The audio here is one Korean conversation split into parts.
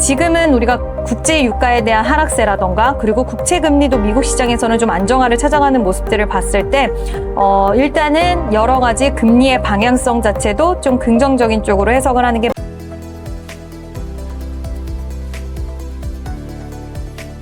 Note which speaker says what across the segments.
Speaker 1: 지금은 우리가 국제 유가에 대한 하락세라던가 그리고 국채 금리도 미국 시장에서는 좀 안정화를 찾아가는 모습들을 봤을 때 일단은 여러 가지 금리의 방향성 자체도 좀 긍정적인 쪽으로 해석을 하는 게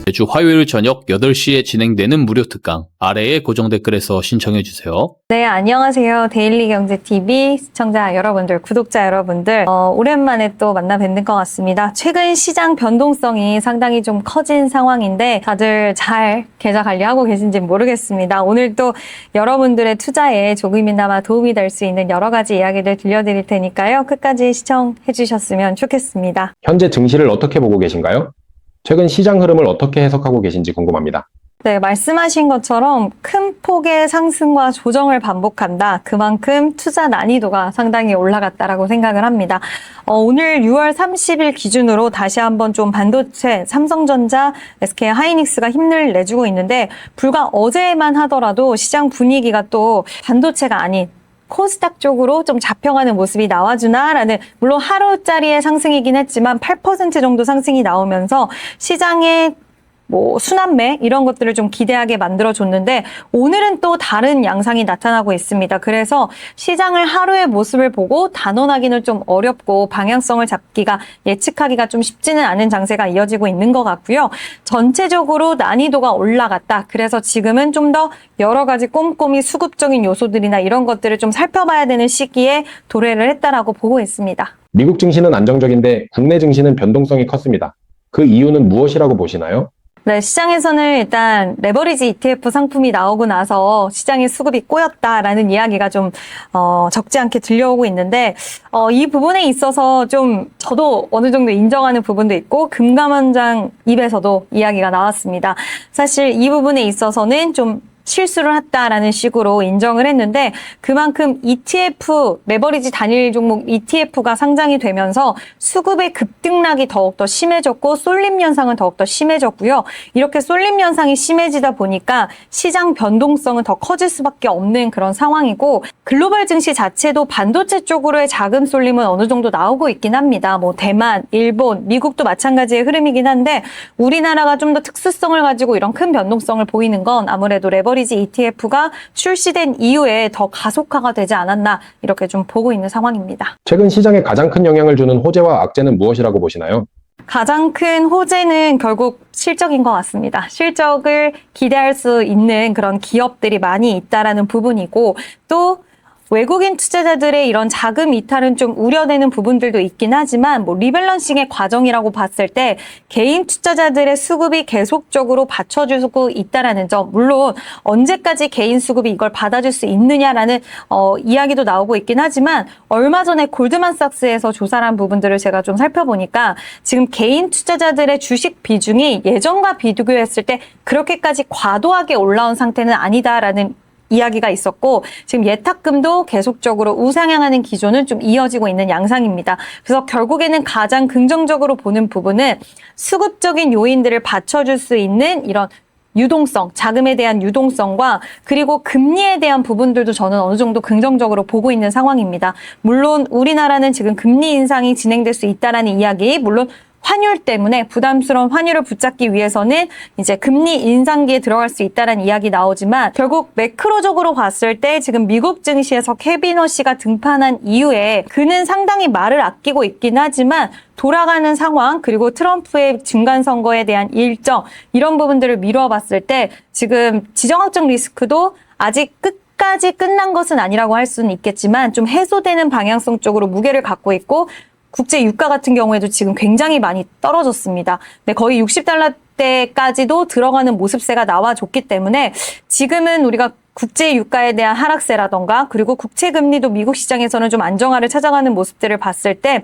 Speaker 2: 매주 화요일 저녁 8시에 진행되는 무료 특강 아래의 고정 댓글에서 신청해주세요.
Speaker 1: 네, 안녕하세요. 데일리경제TV 시청자 여러분들, 구독자 여러분들, 오랜만에 또 만나 뵙는 것 같습니다. 최근 시장 변동성이 상당히 좀 커진 상황인데 다들 잘 계좌 관리하고 계신지 모르겠습니다. 오늘 또 여러분들의 투자에 조금이나마 도움이 될 수 있는 여러 가지 이야기를 들려드릴 테니까요. 끝까지 시청해 주셨으면 좋겠습니다.
Speaker 3: 현재 증시를 어떻게 보고 계신가요? 최근 시장 흐름을 어떻게 해석하고 계신지 궁금합니다.
Speaker 1: 네, 말씀하신 것처럼 큰 폭의 상승과 조정을 반복한다. 그만큼 투자 난이도가 상당히 올라갔다라고 생각을 합니다. 오늘 6월 30일 기준으로 다시 한번 좀 반도체, 삼성전자, SK 하이닉스가 힘을 내주고 있는데 불과 어제만 하더라도 시장 분위기가 또 반도체가 아닌 코스닥 쪽으로 좀 잡혀가는 모습이 나와주나라는, 물론 하루짜리의 상승이긴 했지만 8% 정도 상승이 나오면서 시장의 순환매 이런 것들을 좀 기대하게 만들어줬는데 오늘은 또 다른 양상이 나타나고 있습니다. 그래서 시장을 하루의 모습을 보고 단언하기는 좀 어렵고 방향성을 잡기가, 예측하기가 좀 쉽지는 않은 장세가 이어지고 있는 것 같고요. 전체적으로 난이도가 올라갔다. 그래서 지금은 좀 더 여러 가지 꼼꼼히 수급적인 요소들이나 이런 것들을 좀 살펴봐야 되는 시기에 도래를 했다라고 보고 있습니다.
Speaker 3: 미국 증시는 안정적인데 국내 증시는 변동성이 컸습니다. 그 이유는 무엇이라고 보시나요?
Speaker 1: 네, 시장에서는 일단 레버리지 ETF 상품이 나오고 나서 시장의 수급이 꼬였다라는 이야기가 좀 적지 않게 들려오고 있는데 이 부분에 있어서 좀 저도 어느 정도 인정하는 부분도 있고 금감원장 입에서도 이야기가 나왔습니다. 사실 이 부분에 있어서는 좀 실수를 했다라는 식으로 인정을 했는데 그만큼 ETF, 레버리지 단일 종목 ETF가 상장이 되면서 수급의 급등락이 더욱더 심해졌고 쏠림 현상은 더욱더 심해졌고요. 이렇게 쏠림 현상이 심해지다 보니까 시장 변동성은 더 커질 수밖에 없는 그런 상황이고 글로벌 증시 자체도 반도체 쪽으로의 자금 쏠림은 어느 정도 나오고 있긴 합니다. 대만, 일본, 미국도 마찬가지의 흐름이긴 한데 우리나라가 좀 더 특수성을 가지고 이런 큰 변동성을 보이는 건 아무래도 레버리지 ETF가 출시된 이후에 더 가속화가 되지 않았나 이렇게 좀 보고 있는 상황입니다.
Speaker 3: 최근 시장에 가장 큰 영향을 주는 호재와 악재는 무엇이라고 보시나요?
Speaker 1: 가장 큰 호재는 결국 실적인 것 같습니다. 실적을 기대할 수 있는 그런 기업들이 많이 있다라는 부분이고 또 외국인 투자자들의 이런 자금 이탈은 좀 우려되는 부분들도 있긴 하지만 리밸런싱의 과정이라고 봤을 때 개인 투자자들의 수급이 계속적으로 받쳐주고 있다라는 점, 물론 언제까지 개인 수급이 이걸 받아줄 수 있느냐라는 이야기도 나오고 있긴 하지만 얼마 전에 골드만삭스에서 조사를 한 부분들을 제가 좀 살펴보니까 지금 개인 투자자들의 주식 비중이 예전과 비교했을 때 그렇게까지 과도하게 올라온 상태는 아니다라는 이야기가 있었고 지금 예탁금도 계속적으로 우상향하는 기조는 좀 이어지고 있는 양상입니다. 그래서 결국에는 가장 긍정적으로 보는 부분은 수급적인 요인들을 받쳐줄 수 있는 이런 유동성, 자금에 대한 유동성과 그리고 금리에 대한 부분들도 저는 어느 정도 긍정적으로 보고 있는 상황입니다. 물론 우리나라는 지금 금리 인상이 진행될 수 있다라는 이야기, 물론 환율 때문에 부담스러운 환율을 붙잡기 위해서는 이제 금리 인상기에 들어갈 수 있다는 이야기 나오지만 결국 매크로적으로 봤을 때 지금 미국 증시에서 케빈 허씨가 등판한 이후에 그는 상당히 말을 아끼고 있긴 하지만 돌아가는 상황 그리고 트럼프의 중간선거에 대한 일정 이런 부분들을 미루어 봤을 때 지금 지정학적 리스크도 아직 끝까지 끝난 것은 아니라고 할 수는 있겠지만 좀 해소되는 방향성 쪽으로 무게를 갖고 있고 국제 유가 같은 경우에도 지금 굉장히 많이 떨어졌습니다. 네, 거의 60달러대까지도 들어가는 모습세가 나와줬기 때문에 지금은 우리가 국제 유가에 대한 하락세라던가 그리고 국채 금리도 미국 시장에서는 좀 안정화를 찾아가는 모습들을 봤을 때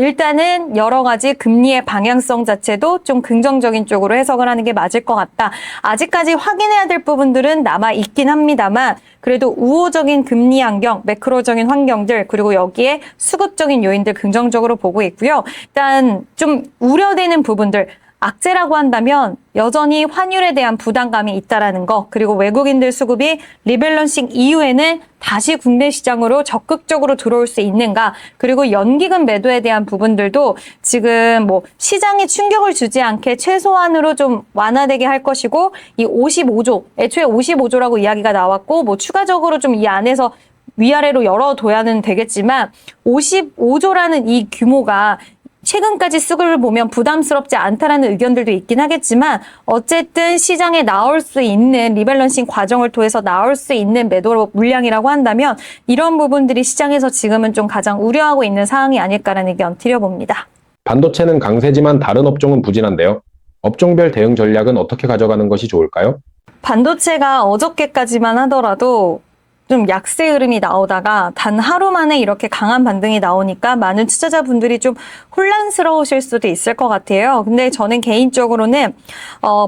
Speaker 1: 일단은 여러 가지 금리의 방향성 자체도 좀 긍정적인 쪽으로 해석을 하는 게 맞을 것 같다. 아직까지 확인해야 될 부분들은 남아 있긴 합니다만 그래도 우호적인 금리 환경, 매크로적인 환경들 그리고 여기에 수급적인 요인들 긍정적으로 보고 있고요. 일단 좀 우려되는 부분들 악재라고 한다면 여전히 환율에 대한 부담감이 있다라는 거, 그리고 외국인들 수급이 리밸런싱 이후에는 다시 국내 시장으로 적극적으로 들어올 수 있는가, 그리고 연기금 매도에 대한 부분들도 지금 뭐 시장에 충격을 주지 않게 최소한으로 좀 완화되게 할 것이고, 이 55조, 애초에 55조라고 이야기가 나왔고, 뭐 추가적으로 좀 이 안에서 위아래로 열어둬야는 되겠지만 55조라는 이 규모가 최근까지 수급을 보면 부담스럽지 않다라는 의견들도 있긴 하겠지만, 어쨌든 시장에 나올 수 있는 리밸런싱 과정을 통해서 나올 수 있는 매도 물량이라고 한다면 이런 부분들이 시장에서 지금은 좀 가장 우려하고 있는 상황이 아닐까라는 의견 드려봅니다.
Speaker 3: 반도체는 강세지만 다른 업종은 부진한데요. 업종별 대응 전략은 어떻게 가져가는 것이 좋을까요?
Speaker 1: 반도체가 어저께까지만 하더라도 좀 약세 흐름이 나오다가 단 하루 만에 이렇게 강한 반등이 나오니까 많은 투자자분들이 좀 혼란스러우실 수도 있을 것 같아요. 근데 저는 개인적으로는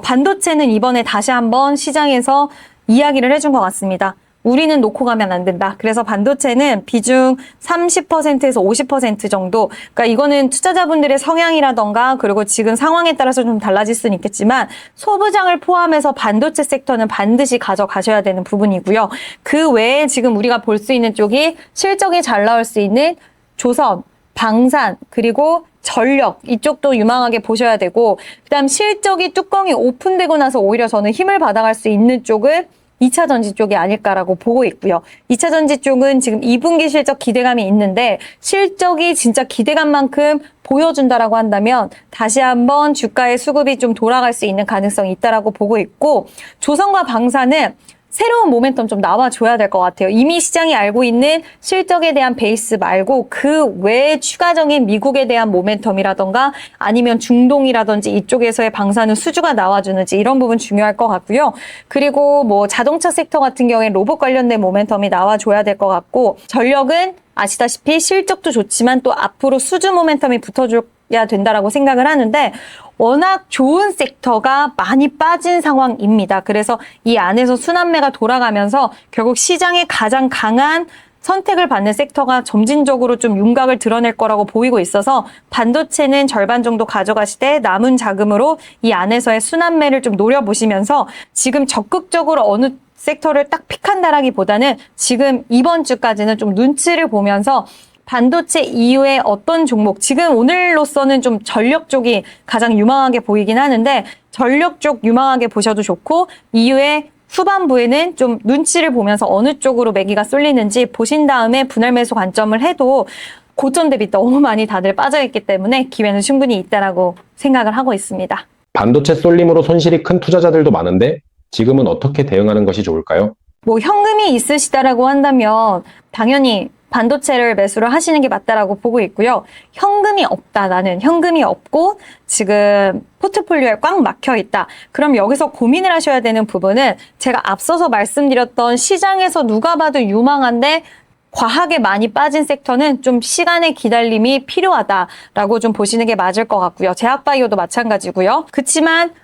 Speaker 1: 반도체는 이번에 다시 한번 시장에서 이야기를 해준 것 같습니다. 우리는 놓고 가면 안 된다. 그래서 반도체는 비중 30%에서 50% 정도. 그러니까 이거는 투자자분들의 성향이라던가 그리고 지금 상황에 따라서 좀 달라질 수는 있겠지만 소부장을 포함해서 반도체 섹터는 반드시 가져가셔야 되는 부분이고요. 그 외에 지금 우리가 볼 수 있는 쪽이 실적이 잘 나올 수 있는 조선, 방산, 그리고 전력, 이쪽도 유망하게 보셔야 되고, 그다음 실적이 뚜껑이 오픈되고 나서 오히려 저는 힘을 받아갈 수 있는 쪽은 2차 전지 쪽이 아닐까라고 보고 있고요. 2차 전지 쪽은 지금 2분기 실적 기대감이 있는데 실적이 진짜 기대감만큼 보여준다라고 한다면 다시 한번 주가의 수급이 좀 돌아갈 수 있는 가능성이 있다라고 보고 있고, 조선과 방산은 새로운 모멘텀 좀 나와줘야 될 것 같아요. 이미 시장이 알고 있는 실적에 대한 베이스 말고 그 외에 추가적인 미국에 대한 모멘텀이라던가 아니면 중동이라든지 이쪽에서의 방사능 수주가 나와주는지 이런 부분 중요할 것 같고요. 그리고 뭐 자동차 섹터 같은 경우에 로봇 관련된 모멘텀이 나와줘야 될 것 같고, 전력은 아시다시피 실적도 좋지만 또 앞으로 수주 모멘텀이 붙어줘야 된다라고 생각을 하는데 워낙 좋은 섹터가 많이 빠진 상황입니다. 그래서 이 안에서 순환매가 돌아가면서 결국 시장에 가장 강한 선택을 받는 섹터가 점진적으로 좀 윤곽을 드러낼 거라고 보이고 있어서 반도체는 절반 정도 가져가시되 남은 자금으로 이 안에서의 순환매를 좀 노려보시면서 지금 적극적으로 어느 섹터를 딱 픽한다라기보다는 지금 이번 주까지는 좀 눈치를 보면서 반도체 이후에 어떤 종목, 지금 오늘로서는 좀 전력 쪽이 가장 유망하게 보이긴 하는데 전력 쪽 유망하게 보셔도 좋고, 이후에 후반부에는 좀 눈치를 보면서 어느 쪽으로 매기가 쏠리는지 보신 다음에 분할 매수 관점을 해도 고점 대비 너무 많이 다들 빠져있기 때문에 기회는 충분히 있다라고 생각을 하고 있습니다.
Speaker 3: 반도체 쏠림으로 손실이 큰 투자자들도 많은데 지금은 어떻게 대응하는 것이 좋을까요?
Speaker 1: 뭐 현금이 있으시다라고 한다면 당연히 반도체를 매수를 하시는 게 맞다라고 보고 있고요. 현금이 없다, 나는 현금이 없고 지금 포트폴리오에 꽉 막혀 있다. 그럼 여기서 고민을 하셔야 되는 부분은 제가 앞서서 말씀드렸던 시장에서 누가 봐도 유망한데 과하게 많이 빠진 섹터는 좀 시간의 기다림이 필요하다라고 좀 보시는 게 맞을 것 같고요. 제약바이오도 마찬가지고요. 그치만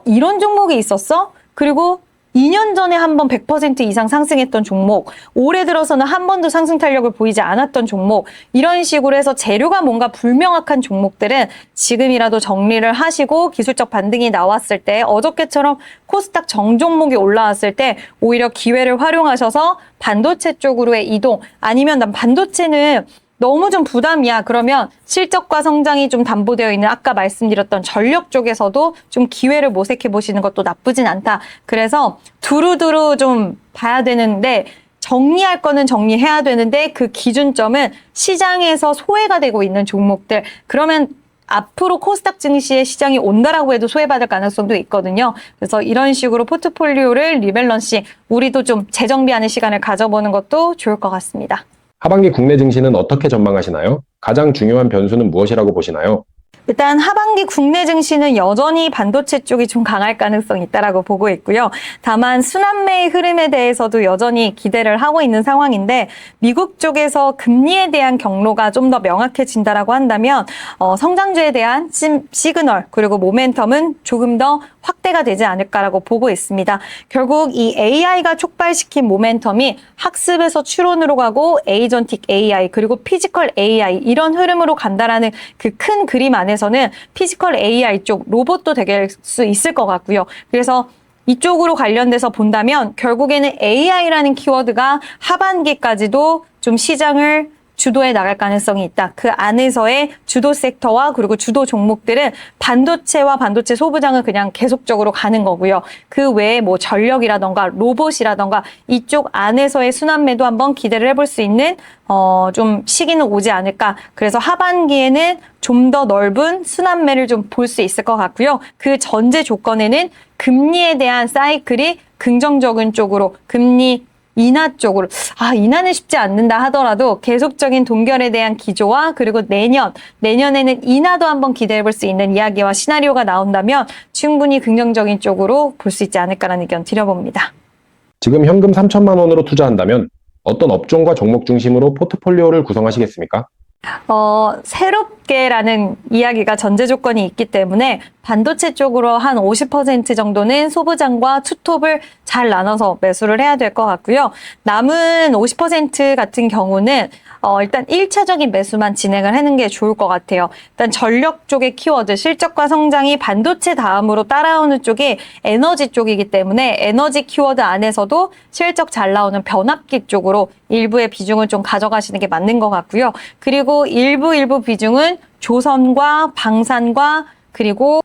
Speaker 1: 이런 종목이 있었어? 그리고 2년 전에 한 번 100% 이상 상승했던 종목, 올해 들어서는 한 번도 상승 탄력을 보이지 않았던 종목, 이런 식으로 해서 재료가 뭔가 불명확한 종목들은 지금이라도 정리를 하시고 기술적 반등이 나왔을 때, 어저께처럼 코스닥 정종목이 올라왔을 때 오히려 기회를 활용하셔서 반도체 쪽으로의 이동, 아니면 난 반도체는 너무 좀 부담이야. 그러면 실적과 성장이 좀 담보되어 있는 아까 말씀드렸던 전력 쪽에서도 좀 기회를 모색해 보시는 것도 나쁘진 않다. 그래서 두루두루 좀 봐야 되는데, 정리할 거는 정리해야 되는데 그 기준점은 시장에서 소외가 되고 있는 종목들, 그러면 앞으로 코스닥 증시의 시장이 온다라고 해도 소외받을 가능성도 있거든요. 그래서 이런 식으로 포트폴리오를 리밸런싱, 우리도 좀 재정비하는 시간을 가져보는 것도 좋을 것 같습니다.
Speaker 3: 하반기 국내 증시는 어떻게 전망하시나요? 가장 중요한 변수는 무엇이라고 보시나요?
Speaker 1: 일단 하반기 국내 증시는 여전히 반도체 쪽이 좀 강할 가능성이 있다라고 보고 있고요. 다만 순환매의 흐름에 대해서도 여전히 기대를 하고 있는 상황인데, 미국 쪽에서 금리에 대한 경로가 좀 더 명확해진다라고 한다면 성장주에 대한 시그널 그리고 모멘텀은 조금 더 확대가 되지 않을까라고 보고 있습니다. 결국 이 AI가 촉발시킨 모멘텀이 학습에서 추론으로 가고 에이전틱 AI 그리고 피지컬 AI 이런 흐름으로 간다라는 그 큰 그림 안에서는 피지컬 AI 쪽 로봇도 될 수 있을 것 같고요. 그래서 이쪽으로 관련돼서 본다면 결국에는 AI라는 키워드가 하반기까지도 좀 시장을 주도해 나갈 가능성이 있다. 그 안에서의 주도 섹터와 그리고 주도 종목들은 반도체와 반도체 소부장은 그냥 계속적으로 가는 거고요. 그 외에 뭐 전력이라던가 로봇이라던가 이쪽 안에서의 순환매도 한번 기대를 해볼 수 있는 좀 시기는 오지 않을까. 그래서 하반기에는 좀 더 넓은 순환매를 좀 볼 수 있을 것 같고요. 그 전제 조건에는 금리에 대한 사이클이 긍정적인 쪽으로 금리 인하 쪽으로 인하는 쉽지 않는다 하더라도 계속적인 동결에 대한 기조와 그리고 내년에는 인하도 한번 기대해 볼 수 있는 이야기와 시나리오가 나온다면 충분히 긍정적인 쪽으로 볼 수 있지 않을까라는 의견 드려봅니다.
Speaker 3: 지금 현금 3천만 원으로 투자한다면 어떤 업종과 종목 중심으로 포트폴리오를 구성하시겠습니까?
Speaker 1: 새롭게라는 이야기가 전제 조건이 있기 때문에 반도체 쪽으로 한 50% 정도는 소부장과 투톱을 잘 나눠서 매수를 해야 될 것 같고요. 남은 50% 같은 경우는 일단 1차적인 매수만 진행을 하는 게 좋을 것 같아요. 일단 전력 쪽의 키워드, 실적과 성장이 반도체 다음으로 따라오는 쪽이 에너지 쪽이기 때문에 에너지 키워드 안에서도 실적 잘 나오는 변압기 쪽으로 일부의 비중을 좀 가져가시는 게 맞는 것 같고요. 그리고 일부 비중은 조선과 방산과 그리고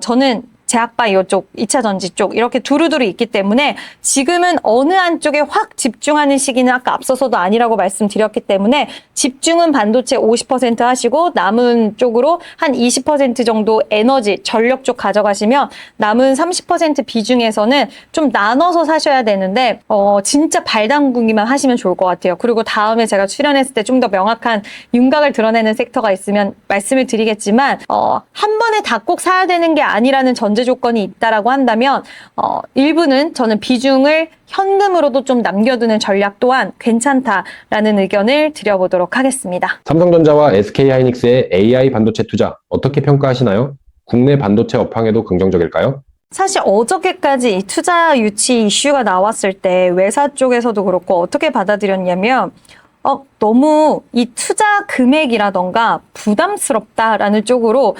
Speaker 1: 저는 제약바이오 쪽, 2차 전지 쪽 이렇게 두루두루 있기 때문에 지금은 어느 한쪽에 확 집중하는 시기는 아까 앞서서도 아니라고 말씀드렸기 때문에 집중은 반도체 50% 하시고 남은 쪽으로 한 20% 정도 에너지, 전력 쪽 가져가시면 남은 30% 비중에서는 좀 나눠서 사셔야 되는데 진짜 발담구기만 하시면 좋을 것 같아요. 그리고 다음에 제가 출연했을 때 좀 더 명확한 윤곽을 드러내는 섹터가 있으면 말씀을 드리겠지만 한 번에 다 꼭 사야 되는 게 아니라는 전제 조건이 있다라고 한다면 일부는 저는 비중을 현금으로도 좀 남겨두는 전략 또한 괜찮다라는 의견을 드려보도록 하겠습니다.
Speaker 3: 삼성전자와 SK하이닉스의 AI 반도체 투자 어떻게 평가하시나요? 국내 반도체 업황에도 긍정적일까요?
Speaker 1: 사실 어저께까지 이 투자 유치 이슈가 나왔을 때 외사 쪽에서도 그렇고 어떻게 받아들였냐면 너무 이 투자 금액이라던가 부담스럽다라는 쪽으로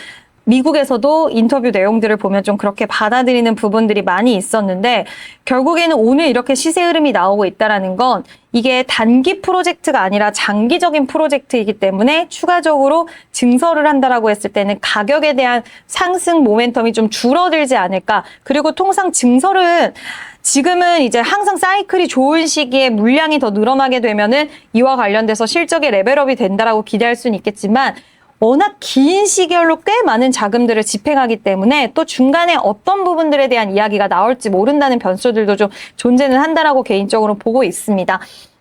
Speaker 1: 미국에서도 인터뷰 내용들을 보면 좀 그렇게 받아들이는 부분들이 많이 있었는데 결국에는 오늘 이렇게 시세 흐름이 나오고 있다는 건 이게 단기 프로젝트가 아니라 장기적인 프로젝트이기 때문에 추가적으로 증설을 한다라고 했을 때는 가격에 대한 상승 모멘텀이 좀 줄어들지 않을까. 그리고 통상 증설은 지금은 이제 항상 사이클이 좋은 시기에 물량이 더 늘어나게 되면은 이와 관련돼서 실적의 레벨업이 된다라고 기대할 수는 있겠지만 워낙 긴 시결로 꽤 많은 자금들을 집행하기 때문에 또 중간에 어떤 부분들에 대한 이야기가 나올지 모른다는 변수들도 좀 존재는 한다라고 개인적으로 보고 있습니다.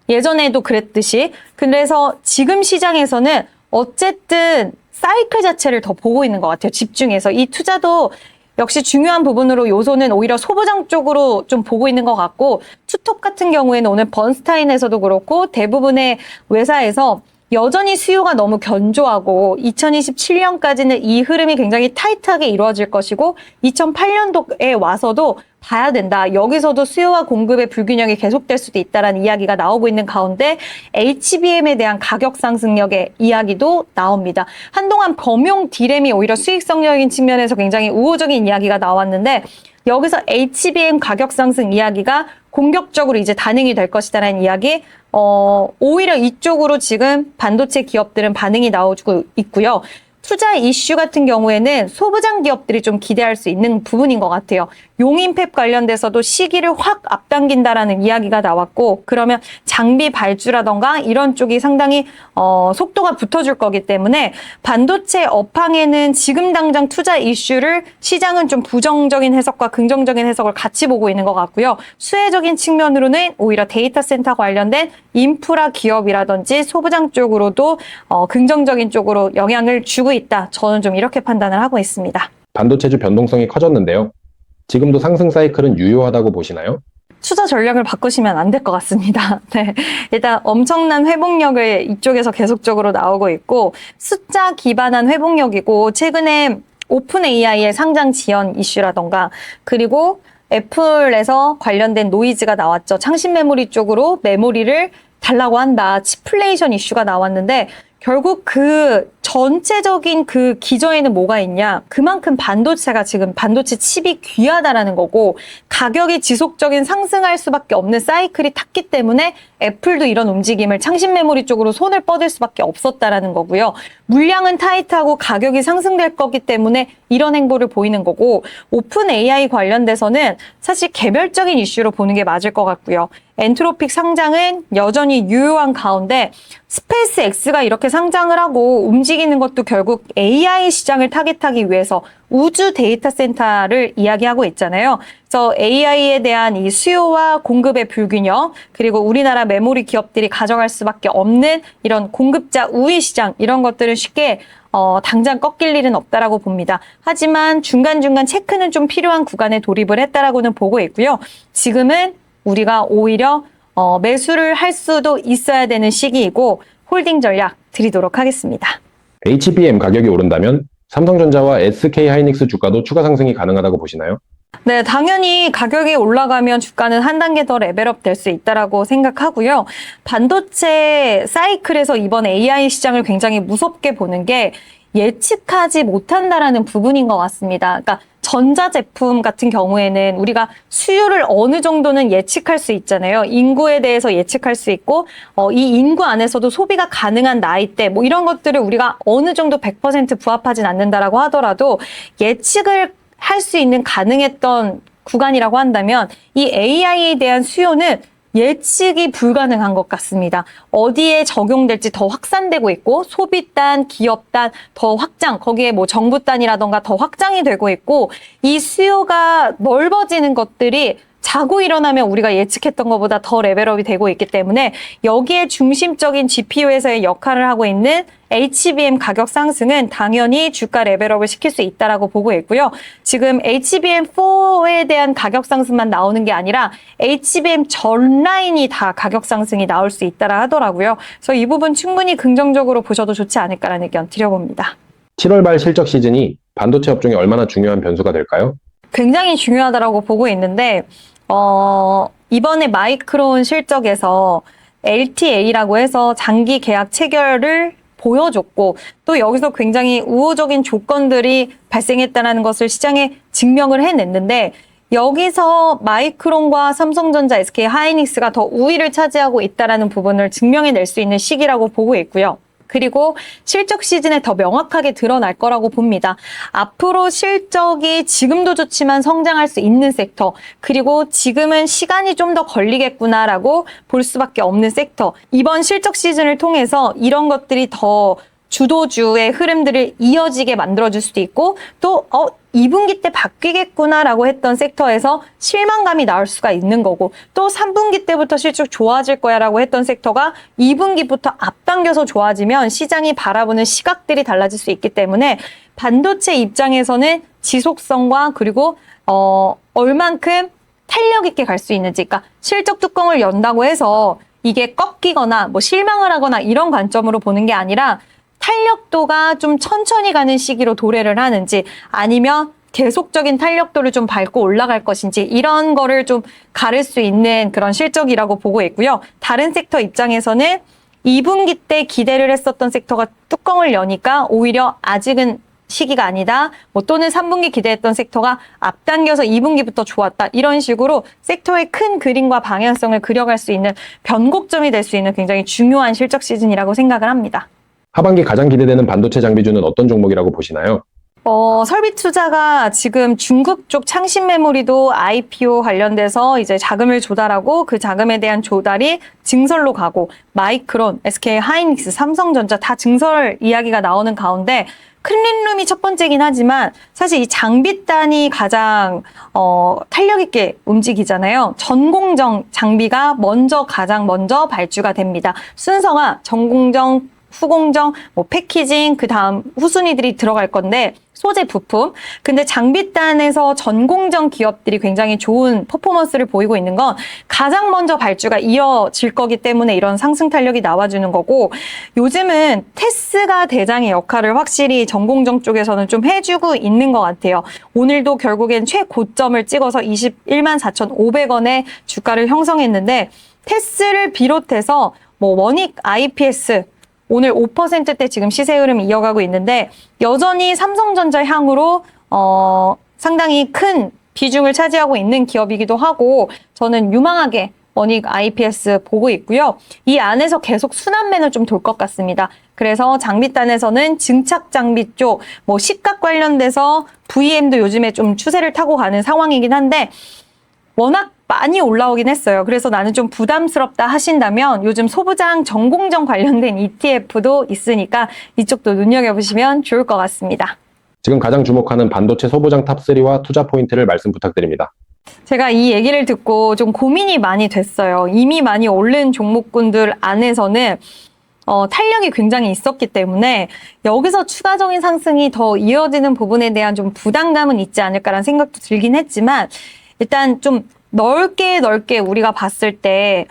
Speaker 1: 예전에도 그랬듯이. 그래서 지금 시장에서는 어쨌든 사이클 자체를 더 보고 있는 것 같아요. 집중해서. 이 투자도 역시 중요한 부분으로 요소는 오히려 소부장 쪽으로 좀 보고 있는 것 같고 투톱 같은 경우에는 오늘 번스타인에서도 그렇고 대부분의 외사에서 여전히 수요가 너무 견조하고 2027년까지는 이 흐름이 굉장히 타이트하게 이루어질 것이고 2008년도에 와서도 봐야 된다. 여기서도 수요와 공급의 불균형이 계속될 수도 있다라는 이야기가 나오고 있는 가운데 HBM에 대한 가격 상승력의 이야기도 나옵니다. 한동안 범용 D램이 오히려 수익성적인 측면에서 굉장히 우호적인 이야기가 나왔는데 여기서 HBM 가격 상승 이야기가 공격적으로 이제 단행이 될 것이다라는 이야기, 오히려 이쪽으로 지금 반도체 기업들은 반응이 나오고 있고요. 투자 이슈 같은 경우에는 소부장 기업들이 좀 기대할 수 있는 부분인 것 같아요. 용인팹 관련돼서도 시기를 확 앞당긴다라는 이야기가 나왔고 그러면 장비 발주라던가 이런 쪽이 상당히 속도가 붙어줄 거기 때문에 반도체 업황에는 지금 당장 투자 이슈를 시장은 좀 부정적인 해석과 긍정적인 해석을 같이 보고 있는 것 같고요. 수혜적인 측면으로는 오히려 데이터 센터 관련된 인프라 기업이라든지 소부장 쪽으로도 긍정적인 쪽으로 영향을 주고 있다. 저는 좀 이렇게 판단을 하고 있습니다.
Speaker 3: 반도체주 변동성이 커졌는데요. 지금도 상승 사이클은 유효하다고 보시나요?
Speaker 1: 투자 전략을 바꾸시면 안 될 것 같습니다. 네. 일단 엄청난 회복력을 이쪽에서 계속적으로 나오고 있고 숫자 기반한 회복력이고 최근에 오픈 AI의 상장 지연 이슈라던가 그리고 애플에서 관련된 노이즈가 나왔죠. 창신 메모리 쪽으로 메모리를 달라고 한다. 치플레이션 이슈가 나왔는데 결국 그 전체적인 그 기저에는 뭐가 있냐? 그만큼 반도체가 지금 반도체 칩이 귀하다라는 거고 가격이 지속적인 상승할 수밖에 없는 사이클이 탔기 때문에 애플도 이런 움직임을 창신 메모리 쪽으로 손을 뻗을 수밖에 없었다라는 거고요. 물량은 타이트하고 가격이 상승될 거기 때문에 이런 행보를 보이는 거고 오픈 AI 관련돼서는 사실 개별적인 이슈로 보는 게 맞을 것 같고요. 엔트로픽 상장은 여전히 유효한 가운데 스페이스 X가 이렇게 상장을 하고 움직이는 것도 결국 AI 시장을 타겟하기 위해서 우주 데이터 센터를 이야기하고 있잖아요. 그래서 AI에 대한 이 수요와 공급의 불균형, 그리고 우리나라 메모리 기업들이 가져갈 수밖에 없는 이런 공급자 우위 시장, 이런 것들은 쉽게 당장 꺾일 일은 없다라고 봅니다. 하지만 중간중간 체크는 좀 필요한 구간에 돌입을 했다라고는 보고 있고요. 지금은 우리가 오히려 매수를 할 수도 있어야 되는 시기이고 홀딩 전략 드리도록 하겠습니다.
Speaker 3: HBM 가격이 오른다면 삼성전자와 SK하이닉스 주가도 추가 상승이 가능하다고 보시나요?
Speaker 1: 네, 당연히 가격이 올라가면 주가는 한 단계 더 레벨업 될 수 있다라고 생각하고요. 반도체 사이클에서 이번 AI 시장을 굉장히 무섭게 보는 게 예측하지 못한다라는 부분인 것 같습니다. 그러니까 전자제품 같은 경우에는 우리가 수요를 어느 정도는 예측할 수 있잖아요. 인구에 대해서 예측할 수 있고 이 인구 안에서도 소비가 가능한 나이대 뭐 이런 것들을 우리가 어느 정도 100% 부합하진 않는다라고 하더라도 예측을 할 수 있는 가능했던 구간이라고 한다면 이 AI에 대한 수요는 예측이 불가능한 것 같습니다. 어디에 적용될지 더 확산되고 있고 소비단, 기업단 더 확장, 거기에 뭐 정부단이라던가 더 확장이 되고 있고 이 수요가 넓어지는 것들이 자고 일어나면 우리가 예측했던 것보다 더 레벨업이 되고 있기 때문에 여기에 중심적인 GPU에서의 역할을 하고 있는 HBM 가격 상승은 당연히 주가 레벨업을 시킬 수 있다라고 보고 있고요. 지금 HBM4에 대한 가격 상승만 나오는 게 아니라 HBM 전 라인이 다 가격 상승이 나올 수 있다라 하더라고요. 그래서 이 부분 충분히 긍정적으로 보셔도 좋지 않을까라는 의견 드려봅니다.
Speaker 3: 7월 말 실적 시즌이 반도체 업종에 얼마나 중요한 변수가 될까요?
Speaker 1: 굉장히 중요하다라고 보고 있는데 이번에 마이크론 실적에서 LTA라고 해서 장기 계약 체결을 보여줬고 또 여기서 굉장히 우호적인 조건들이 발생했다는 것을 시장에 증명을 해냈는데 여기서 마이크론과 삼성전자, SK하이닉스가 더 우위를 차지하고 있다는 부분을 증명해낼 수 있는 시기라고 보고 있고요. 그리고 실적 시즌에 더 명확하게 드러날 거라고 봅니다. 앞으로 실적이 지금도 좋지만 성장할 수 있는 섹터, 그리고 지금은 시간이 좀 더 걸리겠구나라고 볼 수밖에 없는 섹터. 이번 실적 시즌을 통해서 이런 것들이 더 주도주의 흐름들을 이어지게 만들어줄 수도 있고 또 2분기 때 바뀌겠구나라고 했던 섹터에서 실망감이 나올 수가 있는 거고 또 3분기 때부터 실적 좋아질 거야라고 했던 섹터가 2분기부터 앞당겨서 좋아지면 시장이 바라보는 시각들이 달라질 수 있기 때문에 반도체 입장에서는 지속성과 그리고 얼만큼 탄력 있게 갈 수 있는지, 그러니까 실적 뚜껑을 연다고 해서 이게 꺾이거나 뭐 실망을 하거나 이런 관점으로 보는 게 아니라 탄력도가 좀 천천히 가는 시기로 도래를 하는지 아니면 계속적인 탄력도를 좀 밟고 올라갈 것인지 이런 거를 좀 가를 수 있는 그런 실적이라고 보고 있고요. 다른 섹터 입장에서는 2분기 때 기대를 했었던 섹터가 뚜껑을 여니까 오히려 아직은 시기가 아니다. 뭐 또는 3분기 기대했던 섹터가 앞당겨서 2분기부터 좋았다. 이런 식으로 섹터의 큰 그림과 방향성을 그려갈 수 있는 변곡점이 될 수 있는 굉장히 중요한 실적 시즌이라고 생각을 합니다.
Speaker 3: 하반기 가장 기대되는 반도체 장비주는 어떤 종목이라고 보시나요?
Speaker 1: 설비투자가 지금 중국 쪽 창신 메모리도 IPO 관련돼서 이제 자금을 조달하고 그 자금에 대한 조달이 증설로 가고 마이크론, SK하이닉스, 삼성전자 다 증설 이야기가 나오는 가운데 클린룸이 첫 번째긴 하지만 사실 이 장비단이 가장 탄력 있게 움직이잖아요. 전공정 장비가 가장 먼저 발주가 됩니다. 순서가 전공정 후공정, 뭐 패키징, 그 다음 후순위들이 들어갈 건데 소재 부품. 근데 장비단에서 전공정 기업들이 굉장히 좋은 퍼포먼스를 보이고 있는 건 가장 먼저 발주가 이어질 거기 때문에 이런 상승 탄력이 나와주는 거고, 요즘은 테스가 대장의 역할을 확실히 전공정 쪽에서는 좀 해주고 있는 것 같아요. 오늘도 결국엔 최고점을 찍어서 21만 4,500원의 주가를 형성했는데, 테스를 비롯해서 뭐 원익, IPS 오늘 5%대 지금 시세 흐름이 이어가고 있는데, 여전히 삼성전자 향으로 상당히 큰 비중을 차지하고 있는 기업이기도 하고, 저는 유망하게 원익 IPS 보고 있고요. 이 안에서 계속 순환매는 좀 돌 것 같습니다. 그래서 장비단에서는 증착 장비 쪽, 뭐 식각 관련돼서 VM도 요즘에 좀 추세를 타고 가는 상황이긴 한데, 워낙 많이 올라오긴 했어요. 그래서 나는 좀 부담스럽다 하신다면 요즘 소부장 전공정 관련된 ETF도 있으니까 이쪽도 눈여겨보시면 좋을 것 같습니다.
Speaker 3: 지금 가장 주목하는 반도체 소부장 탑3와 투자 포인트를 말씀 부탁드립니다.
Speaker 1: 제가 이 얘기를 듣고 좀 고민이 많이 됐어요. 이미 많이 오른 종목군들 안에서는 탄력이 굉장히 있었기 때문에 여기서 추가적인 상승이 더 이어지는 부분에 대한 좀 부담감은 있지 않을까라는 생각도 들긴 했지만, 일단 좀 넓게 우리가 봤을 때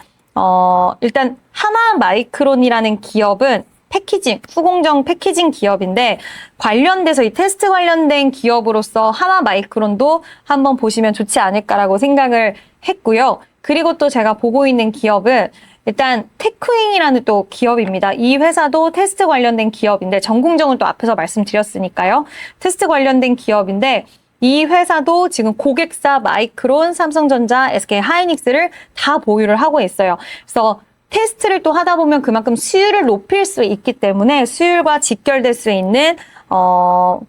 Speaker 1: 일단 하나마이크론이라는 기업은 패키징, 후공정 패키징 기업인데, 관련돼서 이 테스트 관련된 기업으로서 하나마이크론도 한번 보시면 좋지 않을까라고 생각을 했고요. 그리고 또 제가 보고 있는 기업은 일단 테크윙이라는 또 기업입니다. 이 회사도 테스트 관련된 기업인데, 전공정은 또 앞에서 말씀드렸으니까요. 테스트 관련된 기업인데, 이 회사도 지금 고객사 마이크론, 삼성전자, SK 하이닉스를 다 보유를 하고 있어요. 그래서 테스트를 또 하다 보면 그만큼 수율을 높일 수 있기 때문에 수율과 직결될 수 있는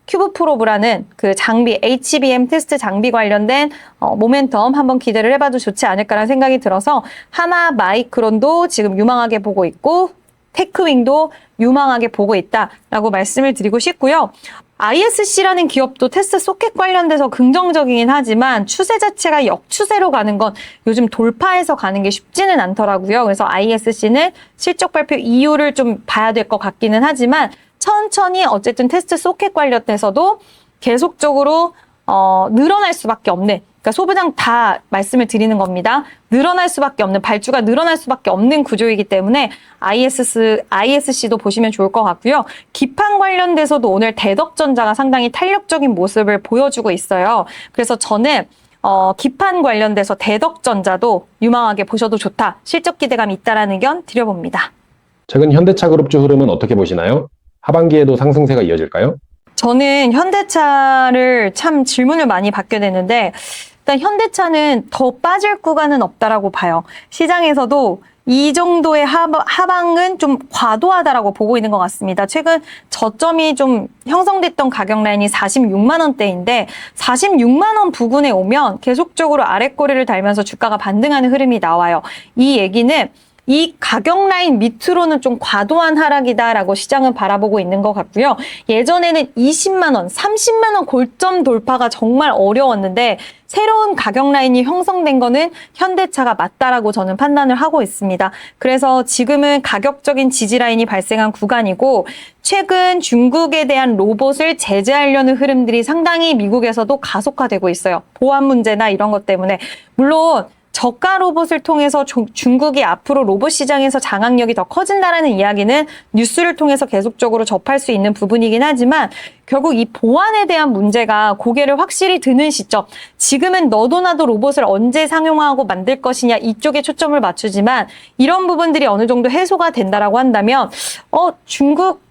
Speaker 1: 큐브프로브라는 그 장비, HBM 테스트 장비 관련된 모멘텀 한번 기대를 해봐도 좋지 않을까라는 생각이 들어서, 하나 마이크론도 지금 유망하게 보고 있고 테크윙도 유망하게 보고 있다라고 말씀을 드리고 싶고요. ISC라는 기업도 테스트 소켓 관련돼서 긍정적이긴 하지만 추세 자체가 역추세로 가는 건 요즘 돌파해서 가는 게 쉽지는 않더라고요. 그래서 ISC는 실적 발표 이유를 좀 봐야 될 것 같기는 하지만, 천천히 어쨌든 테스트 소켓 관련돼서도 계속적으로 늘어날 수밖에 없는, 그러니까 소부장 다 말씀을 드리는 겁니다. 늘어날 수밖에 없는, 발주가 늘어날 수밖에 없는 구조이기 때문에 ISC도 보시면 좋을 것 같고요. 기판 관련돼서도 오늘 대덕전자가 상당히 탄력적인 모습을 보여주고 있어요. 그래서 저는 기판 관련돼서 대덕전자도 유망하게 보셔도 좋다, 실적 기대감이 있다라는 의견 드려봅니다.
Speaker 3: 최근 현대차 그룹주 흐름은 어떻게 보시나요? 하반기에도 상승세가 이어질까요?
Speaker 1: 저는 현대차를 참 질문을 많이 받게 되는데, 일단 현대차는 더 빠질 구간은 없다라고 봐요. 시장에서도 이 정도의 하방은 좀 과도하다라고 보고 있는 것 같습니다. 최근 저점이 좀 형성됐던 가격 라인이 46만 원대인데, 46만 원 부근에 오면 계속적으로 아랫꼬리를 달면서 주가가 반등하는 흐름이 나와요. 이 얘기는 이 가격 라인 밑으로는 좀 과도한 하락이다라고 시장은 바라보고 있는 것 같고요. 예전에는 20만 원, 30만 원 골점 돌파가 정말 어려웠는데, 새로운 가격 라인이 형성된 거는 현대차가 맞다라고 저는 판단을 하고 있습니다. 그래서 지금은 가격적인 지지 라인이 발생한 구간이고, 최근 중국에 대한 로봇을 제재하려는 흐름들이 상당히 미국에서도 가속화되고 있어요. 보안 문제나 이런 것 때문에. 물론 저가 로봇을 통해서 중국이 앞으로 로봇 시장에서 장악력이 더 커진다라는 이야기는 뉴스를 통해서 계속적으로 접할 수 있는 부분이긴 하지만, 결국 이 보안에 대한 문제가 고개를 확실히 드는 시점, 지금은 너도 나도 로봇을 언제 상용화하고 만들 것이냐 이쪽에 초점을 맞추지만, 이런 부분들이 어느 정도 해소가 된다라고 한다면 중국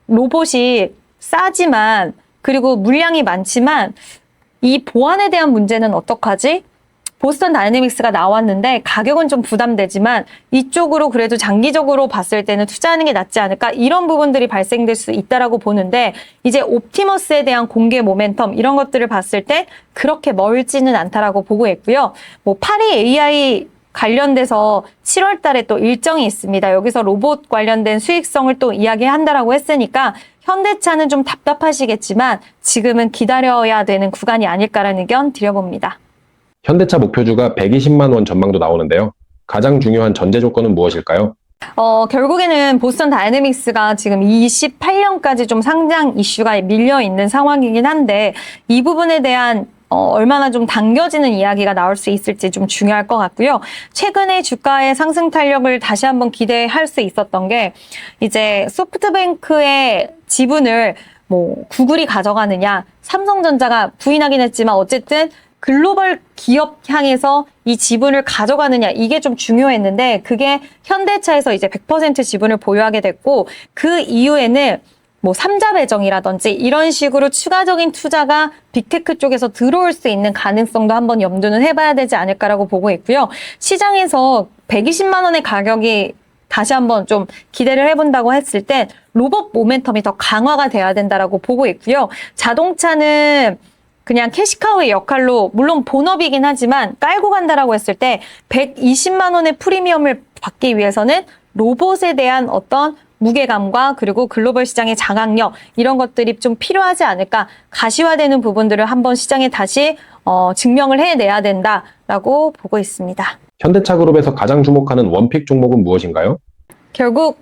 Speaker 1: 로봇이 싸지만, 그리고 물량이 많지만 이 보안에 대한 문제는 어떡하지? 보스턴 다이내믹스가 나왔는데 가격은 좀 부담되지만 이쪽으로 그래도 장기적으로 봤을 때는 투자하는 게 낫지 않을까, 이런 부분들이 발생될 수 있다라고 보는데, 이제 옵티머스에 대한 공개 모멘텀 이런 것들을 봤을 때 그렇게 멀지는 않다라고 보고 있고요. 뭐 파리 AI 관련돼서 7월 달에 또 일정이 있습니다. 여기서 로봇 관련된 수익성을 또 이야기한다라고 했으니까 현대차는 좀 답답하시겠지만 지금은 기다려야 되는 구간이 아닐까라는 의견 드려봅니다.
Speaker 3: 현대차 목표주가 120만 원 전망도 나오는데요. 가장 중요한 전제 조건은 무엇일까요?
Speaker 1: 결국에는 보스턴 다이내믹스가 지금 28년까지 좀 상장 이슈가 밀려 있는 상황이긴 한데 이 부분에 대한 얼마나 좀 당겨지는 이야기가 나올 수 있을지 좀 중요할 것 같고요. 최근에 주가의 상승 탄력을 다시 한번 기대할 수 있었던 게 이제 소프트뱅크의 지분을 뭐 구글이 가져가느냐, 삼성전자가 부인하긴 했지만 어쨌든 글로벌 기업 향해서 이 지분을 가져가느냐 이게 좀 중요했는데 그게 현대차에서 이제 100% 지분을 보유하게 됐고 그 이후에는 뭐 삼자 배정이라든지 이런 식으로 추가적인 투자가 빅테크 쪽에서 들어올 수 있는 가능성도 한번 염두는 해봐야 되지 않을까라고 보고 있고요. 시장에서 120만 원의 가격이 다시 한번 좀 기대를 해본다고 했을 때 로봇 모멘텀이 더 강화가 돼야 된다라고 보고 있고요. 자동차는 그냥 캐시카우의 역할로 물론 본업이긴 하지만 깔고 간다라고 했을 때 120만 원의 프리미엄을 받기 위해서는 로봇에 대한 어떤 무게감과 그리고 글로벌 시장의 장악력 이런 것들이 좀 필요하지 않을까 가시화되는 부분들을 한번 시장에 다시 증명을 해내야 된다라고 보고 있습니다.
Speaker 3: 현대차 그룹에서 가장 주목하는 원픽 종목은 무엇인가요?
Speaker 1: 결국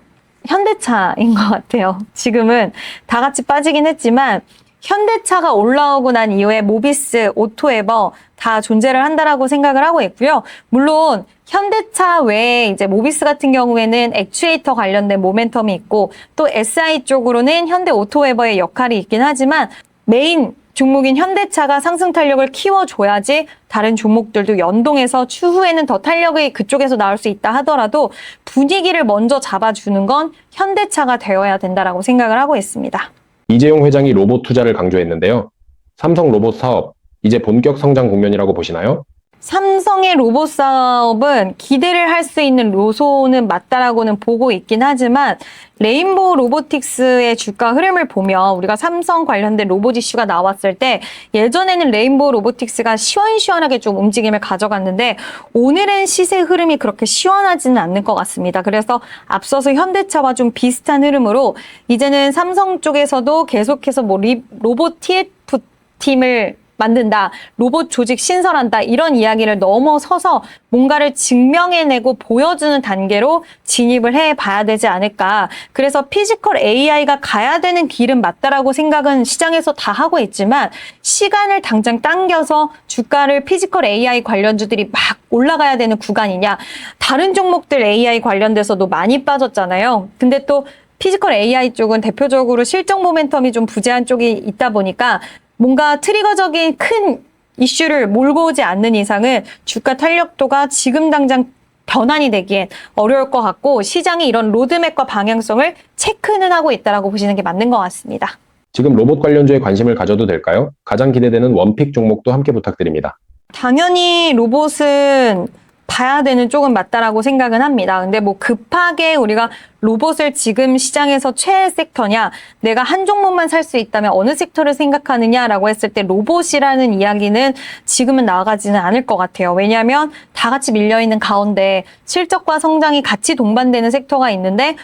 Speaker 1: 현대차인 것 같아요. 지금은 다 같이 빠지긴 했지만 현대차가 올라오고 난 이후에 모비스, 오토에버 다 존재를 한다라고 생각을 하고 있고요. 물론 현대차 외에 이제 모비스 같은 경우에는 액추에이터 관련된 모멘텀이 있고 또 SI 쪽으로는 현대 오토에버의 역할이 있긴 하지만 메인 종목인 현대차가 상승 탄력을 키워줘야지 다른 종목들도 연동해서 추후에는 더 탄력이 그쪽에서 나올 수 있다 하더라도 분위기를 먼저 잡아주는 건 현대차가 되어야 된다라고 생각을 하고 있습니다.
Speaker 3: 이재용 회장이 로봇 투자를 강조했는데요. 삼성 로봇 사업, 이제 본격 성장 국면이라고 보시나요?
Speaker 1: 삼성의 로봇 사업은 기대를 할 수 있는 요소는 맞다라고는 보고 있긴 하지만 레인보우 로보틱스의 주가 흐름을 보면 우리가 삼성 관련된 로봇 이슈가 나왔을 때 예전에는 레인보우 로보틱스가 시원시원하게 좀 움직임을 가져갔는데 오늘은 시세 흐름이 그렇게 시원하지는 않는 것 같습니다. 그래서 앞서서 현대차와 좀 비슷한 흐름으로 이제는 삼성 쪽에서도 계속해서 뭐 로봇 TF 팀을 만든다, 로봇 조직 신설한다 이런 이야기를 넘어서서 뭔가를 증명해내고 보여주는 단계로 진입을 해봐야 되지 않을까. 그래서 피지컬 AI가 가야 되는 길은 맞다라고 생각은 시장에서 다 하고 있지만 시간을 당장 당겨서 주가를 피지컬 AI 관련주들이 막 올라가야 되는 구간이냐. 다른 종목들 AI 관련돼서도 많이 빠졌잖아요. 근데 또 피지컬 AI 쪽은 대표적으로 실적 모멘텀이 좀 부재한 쪽이 있다 보니까 뭔가 트리거적인 큰 이슈를 몰고 오지 않는 이상은 주가 탄력도가 지금 당장 변환이 되기엔 어려울 것 같고 시장이 이런 로드맵과 방향성을 체크는 하고 있다라고 보시는 게 맞는 것 같습니다.
Speaker 3: 지금 로봇 관련주에 관심을 가져도 될까요? 가장 기대되는 원픽 종목도 함께 부탁드립니다.
Speaker 1: 당연히 로봇은 봐야 되는 쪽은 맞다라고 생각은 합니다. 근데 뭐 급하게 우리가 로봇을 지금 시장에서 최애 섹터냐, 내가 한 종목만 살 수 있다면 어느 섹터를 생각하느냐라고 했을 때 로봇이라는 이야기는 지금은 나아가지는 않을 것 같아요. 왜냐하면 다 같이 밀려있는 가운데 실적과 성장이 같이 동반되는 섹터가 있는데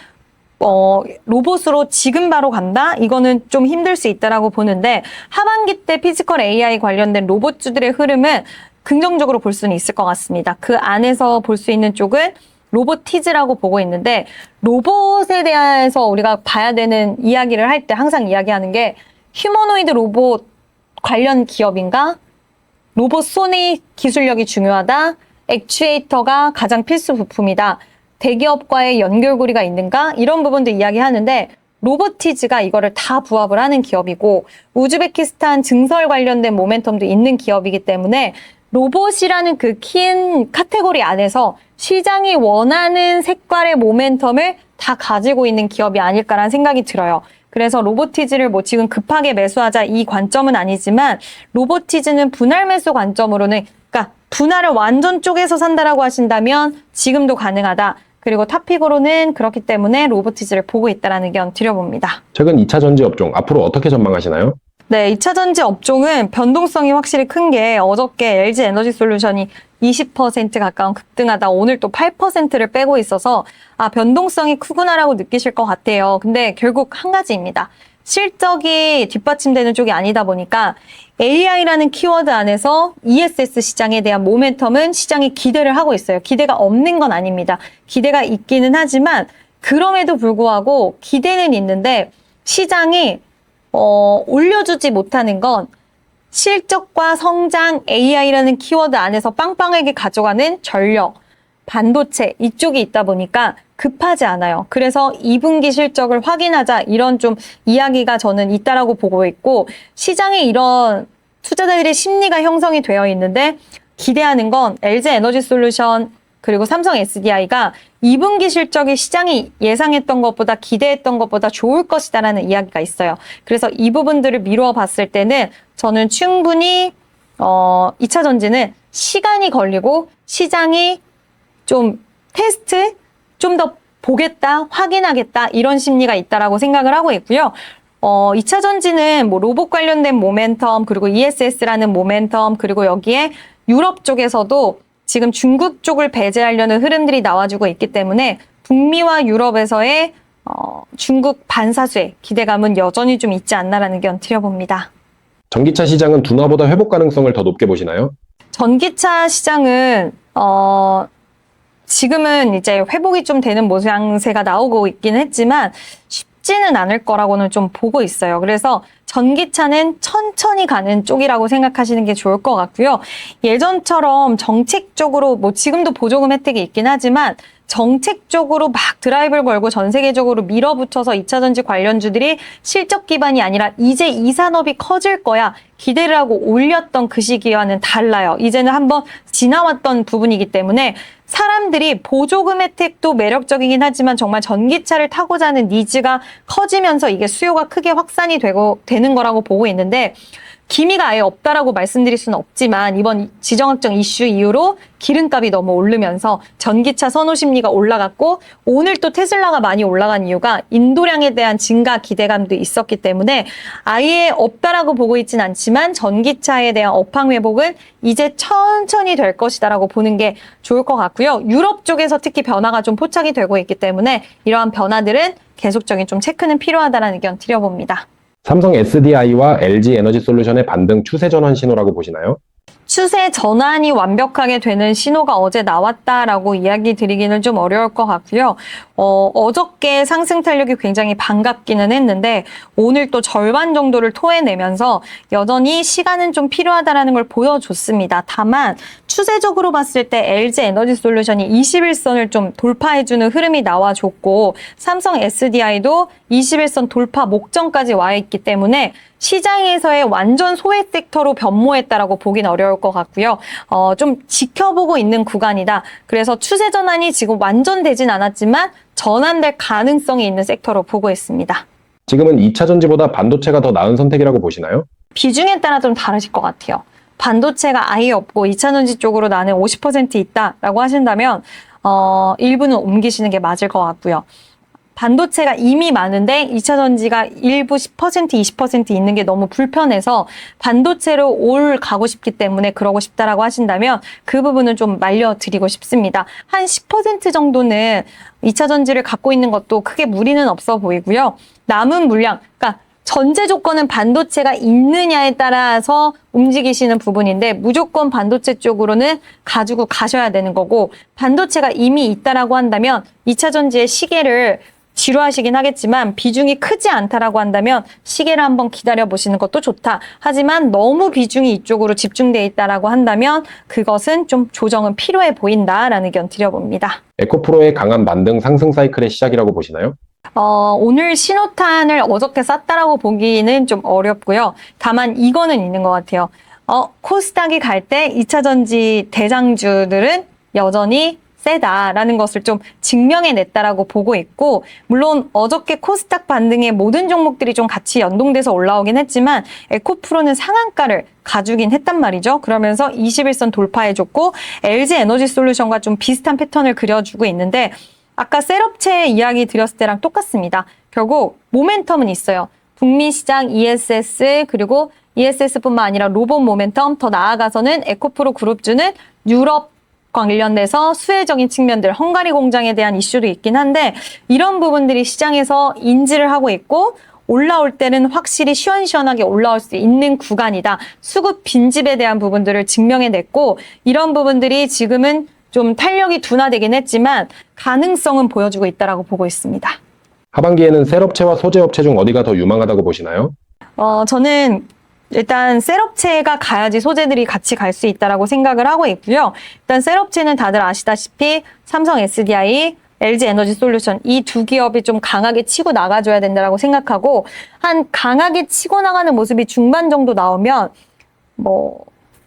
Speaker 1: 로봇으로 지금 바로 간다? 이거는 좀 힘들 수 있다라고 보는데 하반기 때 피지컬 AI 관련된 로봇주들의 흐름은 긍정적으로 볼 수는 있을 것 같습니다. 그 안에서 볼 수 있는 쪽은 로보티즈라고 보고 있는데 로봇에 대해서 우리가 봐야 되는 이야기를 할 때 항상 이야기하는 게 휴머노이드 로봇 관련 기업인가? 로봇 손의 기술력이 중요하다. 액추에이터가 가장 필수 부품이다. 대기업과의 연결고리가 있는가? 이런 부분도 이야기하는데 로보티즈가 이거를 다 부합을 하는 기업이고 우즈베키스탄 증설 관련된 모멘텀도 있는 기업이기 때문에 로봇이라는 그 긴 카테고리 안에서 시장이 원하는 색깔의 모멘텀을 다 가지고 있는 기업이 아닐까라는 생각이 들어요. 그래서 로보티즈를 뭐 지금 급하게 매수하자 이 관점은 아니지만 로보티즈는 분할 매수 관점으로는 그러니까 분할을 완전 쪼개서 산다라고 하신다면 지금도 가능하다. 그리고 탑픽으로는 그렇기 때문에 로보티즈를 보고 있다는 의견 드려봅니다.
Speaker 3: 최근 2차 전지 업종 앞으로 어떻게 전망하시나요?
Speaker 1: 네, 2차 전지 업종은 변동성이 확실히 큰 게 어저께 LG 에너지 솔루션이 20% 가까운 급등하다 오늘 또 8%를 빼고 있어서 변동성이 크구나라고 느끼실 것 같아요. 근데 결국 한 가지입니다. 실적이 뒷받침되는 쪽이 아니다 보니까 AI라는 키워드 안에서 ESS 시장에 대한 모멘텀은 시장이 기대를 하고 있어요. 기대가 없는 건 아닙니다. 기대가 있기는 하지만 그럼에도 불구하고 기대는 있는데 시장이 올려주지 못하는 건 실적과 성장, AI라는 키워드 안에서 빵빵하게 가져가는 전력, 반도체 이쪽이 있다 보니까 급하지 않아요. 그래서 2분기 실적을 확인하자 이런 좀 이야기가 저는 있다라고 보고 있고 시장에 이런 투자자들의 심리가 형성이 되어 있는데 기대하는 건 LG에너지솔루션 그리고 삼성 SDI가 2분기 실적이 시장이 예상했던 것보다 기대했던 것보다 좋을 것이다라는 이야기가 있어요. 그래서 이 부분들을 미루어 봤을 때는 저는 충분히 2차 전지는 시간이 걸리고 시장이 좀 테스트 좀 더 보겠다, 확인하겠다 이런 심리가 있다라고 생각을 하고 있고요. 2차 전지는 뭐 로봇 관련된 모멘텀 그리고 ESS라는 모멘텀 그리고 여기에 유럽 쪽에서도 지금 중국 쪽을 배제하려는 흐름들이 나와주고 있기 때문에 북미와 유럽에서의 중국 반사수의 기대감은 여전히 좀 있지 않나라는 의견 드려봅니다.
Speaker 3: 전기차 시장은 둔화보다 회복 가능성을 더 높게 보시나요?
Speaker 1: 전기차 시장은 지금은 이제 회복이 좀 되는 모양새가 나오고 있긴 했지만 쉽지는 않을 거라고는 좀 보고 있어요. 그래서 전기차는 천천히 가는 쪽이라고 생각하시는 게 좋을 것 같고요. 예전처럼 정책적으로 뭐 지금도 보조금 혜택이 있긴 하지만 정책적으로 막 드라이브를 걸고 전 세계적으로 밀어붙여서 2차 전지 관련주들이 실적 기반이 아니라 이제 이 산업이 커질 거야 기대를 하고 올렸던 그 시기와는 달라요. 이제는 한번 지나왔던 부분이기 때문에 사람들이 보조금 혜택도 매력적이긴 하지만 정말 전기차를 타고자 하는 니즈가 커지면서 이게 수요가 크게 확산이 되는 거라고 보고 있는데 기미가 아예 없다라고 말씀드릴 수는 없지만 이번 지정학적 이슈 이후로 기름값이 너무 오르면서 전기차 선호 심리가 올라갔고 오늘 또 테슬라가 많이 올라간 이유가 인도량에 대한 증가 기대감도 있었기 때문에 아예 없다라고 보고 있진 않지만 전기차에 대한 업황 회복은 이제 천천히 될 것이다라고 보는 게 좋을 것 같고요. 유럽 쪽에서 특히 변화가 좀 포착이 되고 있기 때문에 이러한 변화들은 계속적인 좀 체크는 필요하다라는 의견 드려봅니다.
Speaker 3: 삼성 SDI와 LG 에너지솔루션의 반등 추세 전환 신호라고 보시나요?
Speaker 1: 추세 전환이 완벽하게 되는 신호가 어제 나왔다라고 이야기 드리기는 좀 어려울 것 같고요. 어저께 상승 탄력이 굉장히 반갑기는 했는데 오늘 또 절반 정도를 토해내면서 여전히 시간은 좀 필요하다라는 걸 보여줬습니다. 다만 추세적으로 봤을 때 LG 에너지솔루션이 21선을 좀 돌파해주는 흐름이 나와줬고 삼성 SDI도 21선 돌파 목전까지 와 있기 때문에 시장에서의 완전 소외 섹터로 변모했다라고 보긴 어려울 것 같고요. 좀 지켜보고 있는 구간이다. 그래서 추세 전환이 지금 완전 되진 않았지만 전환될 가능성이 있는 섹터로 보고 있습니다.
Speaker 3: 지금은 2차 전지보다 반도체가 더 나은 선택이라고 보시나요?
Speaker 1: 비중에 따라 좀 다르실 것 같아요. 반도체가 아예 없고 2차 전지 쪽으로 나는 50% 있다라고 하신다면 일부는 옮기시는 게 맞을 것 같고요. 반도체가 이미 많은데 2차 전지가 일부 10%, 20% 있는 게 너무 불편해서 반도체로 올 가고 싶기 때문에 그러고 싶다라고 하신다면 그 부분은 좀 말려드리고 싶습니다. 한 10% 정도는 2차 전지를 갖고 있는 것도 크게 무리는 없어 보이고요. 남은 물량, 그러니까 전제 조건은 반도체가 있느냐에 따라서 움직이시는 부분인데 무조건 반도체 쪽으로는 가지고 가셔야 되는 거고 반도체가 이미 있다라고 한다면 2차 전지의 시계를 지루하시긴 하겠지만 비중이 크지 않다라고 한다면 시계를 한번 기다려보시는 것도 좋다. 하지만 너무 비중이 이쪽으로 집중되어 있다라고 한다면 그것은 좀 조정은 필요해 보인다라는 의견 드려봅니다.
Speaker 3: 에코프로의 강한 반등 상승 사이클의 시작이라고 보시나요?
Speaker 1: 오늘 신호탄을 어저께 쐈다라고 보기는 좀 어렵고요. 다만 이거는 있는 것 같아요. 코스닥이 갈 때 2차 전지 대장주들은 여전히 세다라는 것을 좀 증명해냈다라고 보고 있고 물론 어저께 코스닥 반등에 모든 종목들이 좀 같이 연동돼서 올라오긴 했지만 에코프로는 상한가를 가주긴 했단 말이죠. 그러면서 21선 돌파해줬고 LG 에너지솔루션과 좀 비슷한 패턴을 그려주고 있는데 아까 셀업체 이야기 드렸을 때랑 똑같습니다. 결국 모멘텀은 있어요. 북미 시장 ESS 그리고 ESS뿐만 아니라 로봇 모멘텀 더 나아가서는 에코프로 그룹주는 유럽 관련돼서 수혜적인 측면들, 헝가리 공장에 대한 이슈도 있긴 한데 이런 부분들이 시장에서 인지를 하고 있고 올라올 때는 확실히 시원시원하게 올라올 수 있는 구간이다. 수급 빈집에 대한 부분들을 증명해냈고 이런 부분들이 지금은 좀 탄력이 둔화되긴 했지만 가능성은 보여주고 있다라고 보고 있습니다.
Speaker 3: 하반기에는 셀업체와 소재업체 중 어디가 더 유망하다고 보시나요?
Speaker 1: 저는 일단 셀업체가 가야지 소재들이 같이 갈 수 있다라고 생각을 하고 있고요. 일단 셀업체는 다들 아시다시피 삼성 SDI, LG 에너지 솔루션 이 두 기업이 좀 강하게 치고 나가줘야 된다라고 생각하고 한 강하게 치고 나가는 모습이 중반 정도 나오면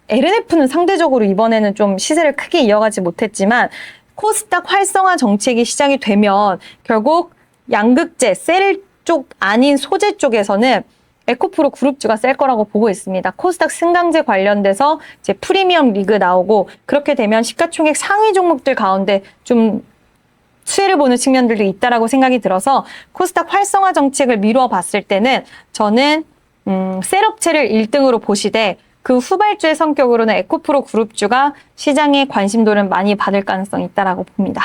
Speaker 1: LNF는 상대적으로 이번에는 좀 시세를 크게 이어가지 못했지만 코스닥 활성화 정책이 시작이 되면 결국 양극재, 셀 쪽 아닌 소재 쪽에서는 에코프로 그룹주가 셀 거라고 보고 있습니다. 코스닥 승강제 관련돼서 이제 프리미엄 리그 나오고 그렇게 되면 시가총액 상위 종목들 가운데 좀 수혜를 보는 측면들도 있다라고 생각이 들어서 코스닥 활성화 정책을 미루어 봤을 때는 저는 셀업체를 1등으로 보시되 그 후발주의 성격으로는 에코프로 그룹주가 시장의 관심도를 많이 받을 가능성이 있다라고 봅니다.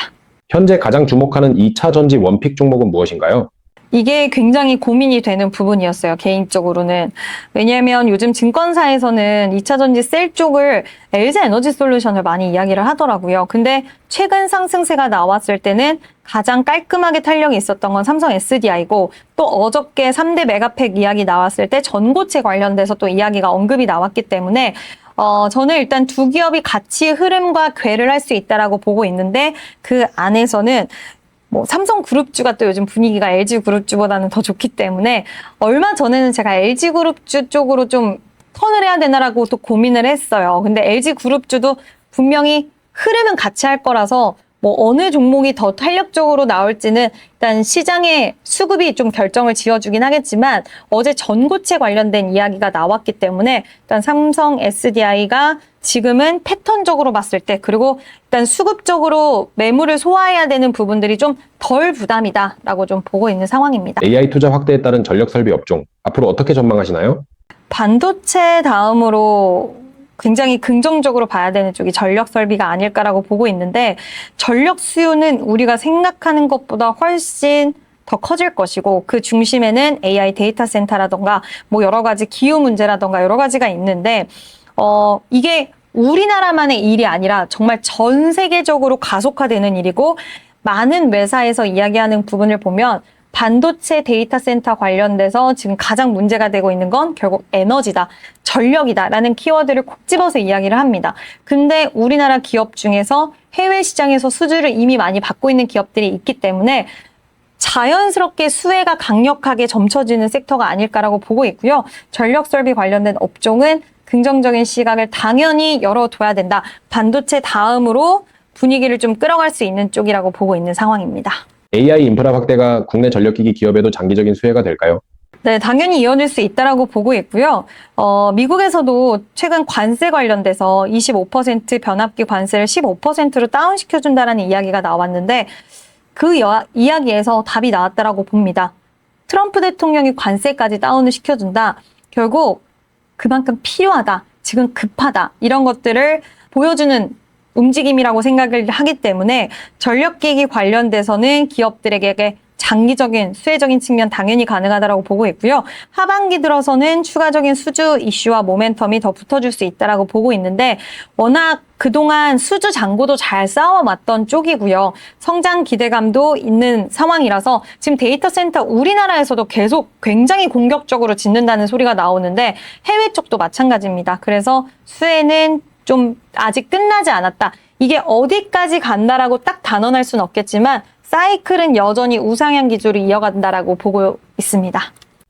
Speaker 3: 현재 가장 주목하는 2차 전지 원픽 종목은 무엇인가요?
Speaker 1: 이게 굉장히 고민이 되는 부분이었어요, 개인적으로는. 왜냐하면 요즘 증권사에서는 2차 전지 셀 쪽을 LG 에너지 솔루션을 많이 이야기를 하더라고요. 근데 최근 상승세가 나왔을 때는 가장 깔끔하게 탄력이 있었던 건 삼성 SDI고 또 어저께 3대 메가팩 이야기 나왔을 때 전고체 관련돼서 또 이야기가 언급이 나왔기 때문에 저는 일단 두 기업이 같이 흐름과 궤를 할 수 있다라고 보고 있는데 그 안에서는 삼성그룹주가 또 요즘 분위기가 LG그룹주보다는 더 좋기 때문에 얼마 전에는 제가 LG그룹주 쪽으로 좀 턴을 해야 되나라고 또 고민을 했어요. 근데 LG그룹주도 분명히 흐름은 같이 할 거라서 어느 종목이 더 탄력적으로 나올지는 일단 시장의 수급이 좀 결정을 지어주긴 하겠지만 어제 전고체 관련된 이야기가 나왔기 때문에 일단 삼성 SDI가 지금은 패턴적으로 봤을 때 그리고 일단 수급적으로 매물을 소화해야 되는 부분들이 좀 덜 부담이다라고 좀 보고 있는 상황입니다.
Speaker 3: AI 투자 확대에 따른 전력 설비 업종, 앞으로 어떻게 전망하시나요?
Speaker 1: 반도체 다음으로 굉장히 긍정적으로 봐야 되는 쪽이 전력 설비가 아닐까라고 보고 있는데 전력 수요는 우리가 생각하는 것보다 훨씬 더 커질 것이고 그 중심에는 AI 데이터 센터라던가 여러 가지 기후 문제라던가 여러 가지가 있는데 이게 우리나라만의 일이 아니라 정말 전 세계적으로 가속화되는 일이고 많은 매사에서 이야기하는 부분을 보면 반도체 데이터 센터 관련돼서 지금 가장 문제가 되고 있는 건 결국 에너지다, 전력이다라는 키워드를 콕 집어서 이야기를 합니다. 근데 우리나라 기업 중에서 해외 시장에서 수주를 이미 많이 받고 있는 기업들이 있기 때문에 자연스럽게 수혜가 강력하게 점쳐지는 섹터가 아닐까라고 보고 있고요. 전력 설비 관련된 업종은 긍정적인 시각을 당연히 열어둬야 된다. 반도체 다음으로 분위기를 좀 끌어갈 수 있는 쪽이라고 보고 있는 상황입니다.
Speaker 3: AI 인프라 확대가 국내 전력기기 기업에도 장기적인 수혜가 될까요?
Speaker 1: 네, 당연히 이어질 수 있다라고 보고 있고요. 미국에서도 최근 관세 관련돼서 25% 변압기 관세를 15%로 다운시켜준다라는 이야기가 나왔는데 그 이야기에서 답이 나왔다라고 봅니다. 트럼프 대통령이 관세까지 다운을 시켜준다. 결국 그만큼 필요하다. 지금 급하다. 이런 것들을 보여주는 움직임이라고 생각을 하기 때문에 전력기기 관련돼서는 기업들에게 장기적인 수혜적인 측면 당연히 가능하다고 보고 있고요. 하반기 들어서는 추가적인 수주 이슈와 모멘텀이 더 붙어줄 수 있다고 보고 있는데 워낙 그동안 수주 잔고도 잘 쌓아왔던 쪽이고요. 성장 기대감도 있는 상황이라서 지금 데이터 센터 우리나라에서도 계속 굉장히 공격적으로 짓는다는 소리가 나오는데 해외 쪽도 마찬가지입니다. 그래서 수혜는 좀 아직 끝나지 않았다. 이게 어디까지 간다라고 딱 단언할 수는 없겠지만 사이클은 여전히 우상향 기조를 이어간다라고 보고 있습니다.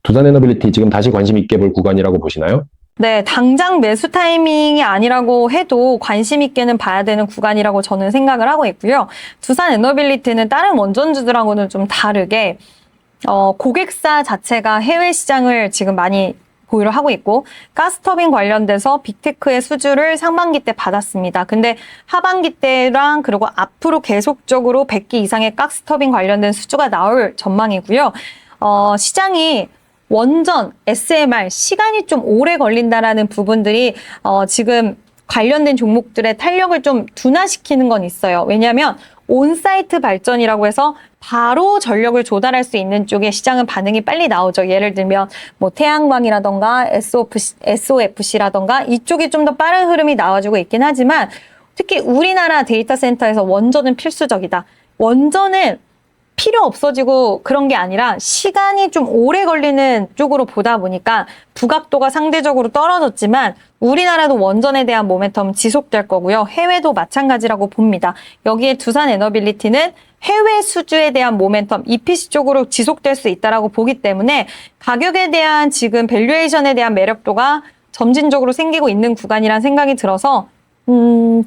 Speaker 3: 두산에너빌리티 지금 다시 관심 있게 볼 구간이라고 보시나요?
Speaker 1: 네, 당장 매수 타이밍이 아니라고 해도 관심 있게는 봐야 되는 구간이라고 저는 생각을 하고 있고요. 두산에너빌리티는 다른 원전주들하고는 좀 다르게 고객사 자체가 해외 시장을 지금 많이 보유를 하고 있고 가스터빈 관련돼서 빅테크의 수주를 상반기 때 받았습니다. 근데 하반기 때랑 그리고 앞으로 계속적으로 100기 이상의 가스터빈 관련된 수주가 나올 전망이고요. 시장이 원전, SMR 시간이 좀 오래 걸린다라는 부분들이 지금 관련된 종목들의 탄력을 좀 둔화시키는 건 있어요. 왜냐하면 온사이트 발전이라고 해서 바로 전력을 조달할 수 있는 쪽에 시장은 반응이 빨리 나오죠. 예를 들면 뭐 태양광이라던가 SOFC라던가 이쪽이 좀 더 빠른 흐름이 나와주고 있긴 하지만 특히 우리나라 데이터 센터에서 원전은 필수적이다. 원전은 필요 없어지고 그런 게 아니라 시간이 좀 오래 걸리는 쪽으로 보다 보니까 부각도가 상대적으로 떨어졌지만 우리나라도 원전에 대한 모멘텀은 지속될 거고요. 해외도 마찬가지라고 봅니다. 여기에 두산 에너빌리티는 해외 수주에 대한 모멘텀, EPC 쪽으로 지속될 수 있다라고 보기 때문에 가격에 대한 지금 밸류에이션에 대한 매력도가 점진적으로 생기고 있는 구간이란 생각이 들어서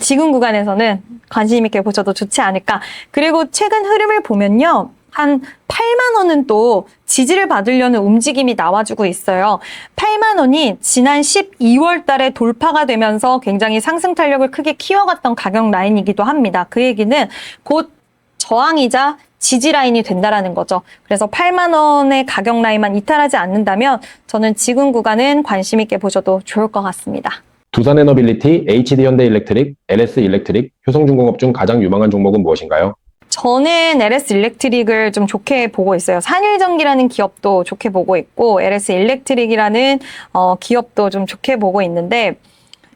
Speaker 1: 지금 구간에서는 관심 있게 보셔도 좋지 않을까. 그리고 최근 흐름을 보면요. 한 8만 원은 또 지지를 받으려는 움직임이 나와주고 있어요. 8만 원이 지난 12월 달에 돌파가 되면서 굉장히 상승 탄력을 크게 키워갔던 가격 라인이기도 합니다. 그 얘기는 곧 저항이자 지지 라인이 된다라는 거죠. 그래서 8만 원의 가격 라인만 이탈하지 않는다면 저는 지금 구간은 관심 있게 보셔도 좋을 것 같습니다.
Speaker 3: 두산에너빌리티, HD현대일렉트릭, LS일렉트릭, 효성중공업 중 가장 유망한 종목은 무엇인가요?
Speaker 1: 저는 LS일렉트릭을 좀 좋게 보고 있어요. 산일전기라는 기업도 좋게 보고 있고 LS일렉트릭이라는 기업도 좀 좋게 보고 있는데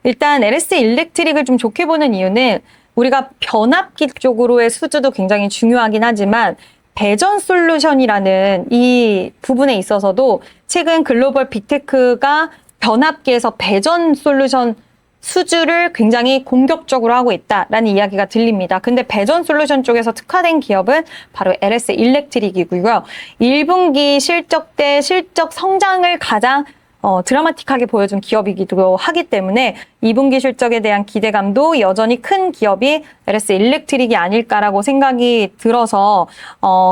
Speaker 1: 일단 LS일렉트릭을 좀 좋게 보는 이유는 우리가 변압기 쪽으로의 수주도 굉장히 중요하긴 하지만 배전 솔루션이라는 이 부분에 있어서도 최근 글로벌 빅테크가 변압기에서 배전 솔루션 수주를 굉장히 공격적으로 하고 있다라는 이야기가 들립니다. 근데 배전 솔루션 쪽에서 특화된 기업은 바로 LS일렉트릭이고요. 1분기 실적 때 실적 성장을 가장 드라마틱하게 보여준 기업이기도 하기 때문에 2분기 실적에 대한 기대감도 여전히 큰 기업이 LS일렉트릭이 아닐까라고 생각이 들어서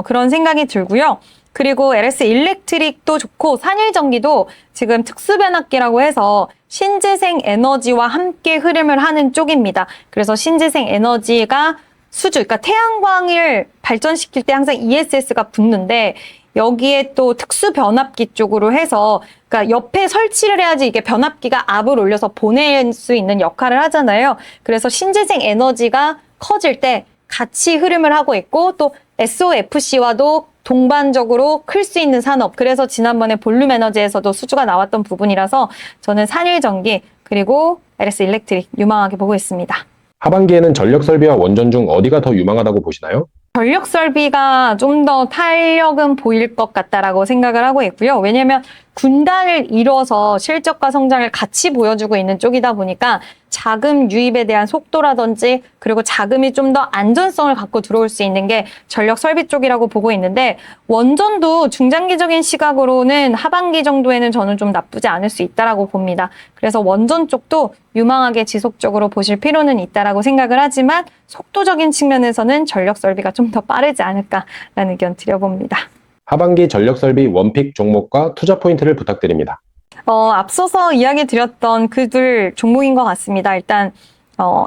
Speaker 1: 그런 생각이 들고요. 그리고 LS일렉트릭도 좋고 산일전기도 지금 특수변압기라고 해서 신재생 에너지와 함께 흐름을 하는 쪽입니다. 그래서 신재생 에너지가 수주, 그러니까 태양광을 발전시킬 때 항상 ESS가 붙는데 여기에 또 특수변압기 쪽으로 해서 그러니까 옆에 설치를 해야지 이게 변압기가 압을 올려서 보낼 수 있는 역할을 하잖아요. 그래서 신재생 에너지가 커질 때 같이 흐름을 하고 있고 또 SOFC와도 동반적으로 클 수 있는 산업. 그래서 지난번에 볼륨 에너지에서도 수주가 나왔던 부분이라서 저는 산일전기 그리고 LS일렉트릭 유망하게 보고 있습니다.
Speaker 3: 하반기에는 전력설비와 원전 중 어디가 더 유망하다고 보시나요?
Speaker 1: 전력 설비가 좀 더 탄력은 보일 것 같다라고 생각을 하고 있고요. 왜냐하면 군단을 이뤄서 실적과 성장을 같이 보여주고 있는 쪽이다 보니까 자금 유입에 대한 속도라든지 그리고 자금이 좀 더 안전성을 갖고 들어올 수 있는 게 전력 설비 쪽이라고 보고 있는데 원전도 중장기적인 시각으로는 하반기 정도에는 저는 좀 나쁘지 않을 수 있다라고 봅니다. 그래서 원전 쪽도 유망하게 지속적으로 보실 필요는 있다라고 생각을 하지만 속도적인 측면에서는 전력 설비가 좀 더 빠르지 않을까라는 의견 드려봅니다.
Speaker 3: 하반기 전력설비 원픽 종목과 투자 포인트를 부탁드립니다.
Speaker 1: 앞서서 이야기 드렸던 그 둘 종목인 것 같습니다. 일단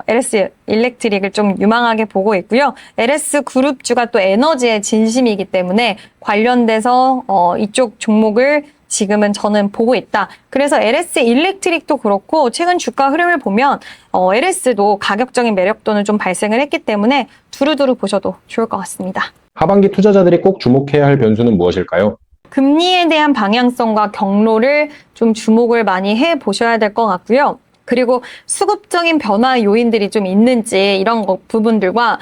Speaker 1: LS일렉트릭을 좀 유망하게 보고 있고요. LS그룹주가 또 에너지의 진심이기 때문에 관련돼서 이쪽 종목을 지금은 저는 보고 있다. 그래서 LS일렉트릭도 그렇고 최근 주가 흐름을 보면 LS도 가격적인 매력도는 좀 발생을 했기 때문에 두루두루 보셔도 좋을 것 같습니다.
Speaker 3: 하반기 투자자들이 꼭 주목해야 할 변수는 무엇일까요?
Speaker 1: 금리에 대한 방향성과 경로를 좀 주목을 많이 해 보셔야 될 것 같고요. 그리고 수급적인 변화 요인들이 좀 있는지 이런 부분들과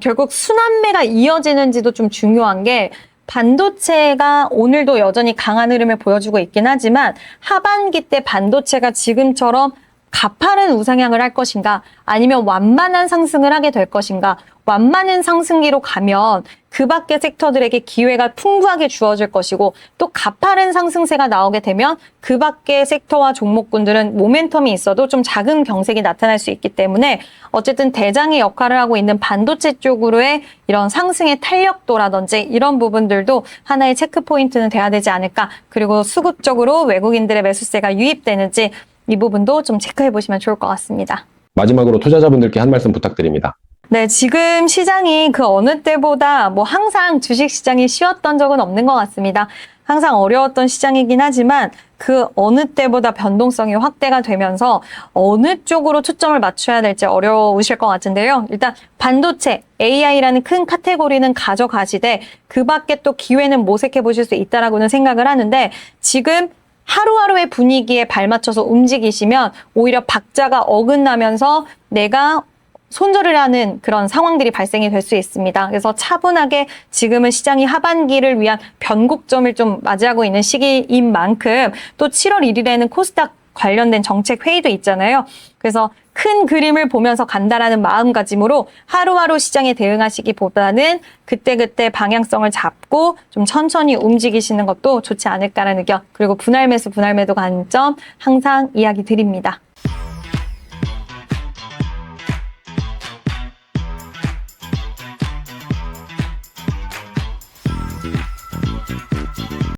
Speaker 1: 결국 순환매가 이어지는지도 좀 중요한 게 반도체가 오늘도 여전히 강한 흐름을 보여주고 있긴 하지만 하반기 때 반도체가 지금처럼 가파른 우상향을 할 것인가 아니면 완만한 상승을 하게 될 것인가 완만한 상승기로 가면 그 밖의 섹터들에게 기회가 풍부하게 주어질 것이고 또 가파른 상승세가 나오게 되면 그 밖의 섹터와 종목군들은 모멘텀이 있어도 좀 작은 경색이 나타날 수 있기 때문에 어쨌든 대장의 역할을 하고 있는 반도체 쪽으로의 이런 상승의 탄력도라든지 이런 부분들도 하나의 체크 포인트는 돼야 되지 않을까. 그리고 수급적으로 외국인들의 매수세가 유입되는지 이 부분도 좀 체크해 보시면 좋을 것 같습니다.
Speaker 3: 마지막으로 투자자분들께 한 말씀 부탁드립니다.
Speaker 1: 네, 지금 시장이 그 어느 때보다 항상 주식 시장이 쉬웠던 적은 없는 것 같습니다. 항상 어려웠던 시장이긴 하지만 그 어느 때보다 변동성이 확대가 되면서 어느 쪽으로 초점을 맞춰야 될지 어려우실 것 같은데요. 일단 반도체, AI라는 큰 카테고리는 가져가시되 그 밖에 또 기회는 모색해 보실 수 있다라고는 생각을 하는데 지금 하루하루의 분위기에 발맞춰서 움직이시면 오히려 박자가 어긋나면서 내가 손절을 하는 그런 상황들이 발생이 될 수 있습니다. 그래서 차분하게 지금은 시장이 하반기를 위한 변곡점을 좀 맞이하고 있는 시기인 만큼 또 7월 1일에는 코스닥 관련된 정책 회의도 있잖아요. 그래서 큰 그림을 보면서 간다라는 마음가짐으로 하루하루 시장에 대응하시기보다는 그때그때 방향성을 잡고 좀 천천히 움직이시는 것도 좋지 않을까라는 의견. 그리고 분할 매수, 분할 매도 관점 항상 이야기 드립니다.